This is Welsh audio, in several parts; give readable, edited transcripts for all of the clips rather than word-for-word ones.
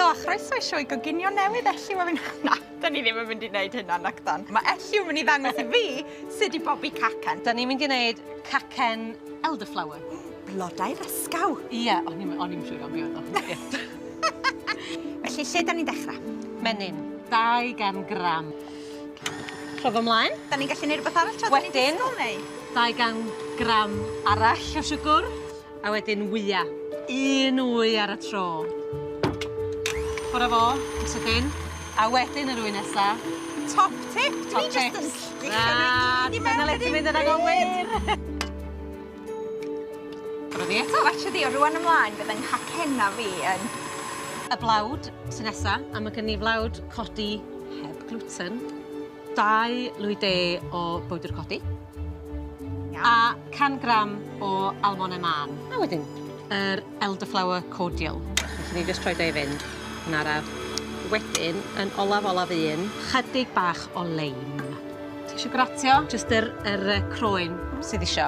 Helo, a chroeso i sioe goginio newydd Elliw a fi'n... Na, da ni ddim yn mynd i wneud hynna nac dan. Mae Elliw yn mynd i ddangos i fi sut i bobi cacen. Da ni'n mynd i wneud cacen elderflower. Blodau ysgaw. Ie, o'n i'n siŵr am mi oedd o. Felly, lle da ni'n dechrau? Menyn, 200 gram. Rhof ymlaen. Da ni'n gallu neud rhywbeth arall tra da ni'n disgwyl neu? 200 gram arall o siwgr. A wedyn wya. 1 wy ar y tro. Ffordd o fo, yn sydyn. A wedyn yr wy nesa. Top tip. Dwi'n just yn slicio nhw i mewn le ti'n mynd yn agywir. Ffordd fi eto. Fatha di, o rwan ymlaen bydd yng nghacena fi yn... Y blawd sy'n nesa, a mae gen i flawd codi heb gluten. 2 lwy de o bowdr codi. A 100 gram o almond man. A wedyn, yr elderflower cordial. Felly ni just troi de i fynd. Nara. Wedyn, yn olaf un, chydig bach o leim. Ti eisiau gratio? Just yr croen sydd isio.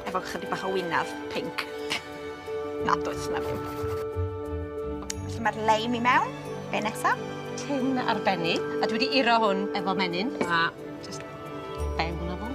Efo chydig bach o wynaf pink. Na, does na ddim. Felly mae'r leim i mewn. Be nesaf? Tin arbennig. A dwi wedi uro hwn efo menyn. A just bewn o fo.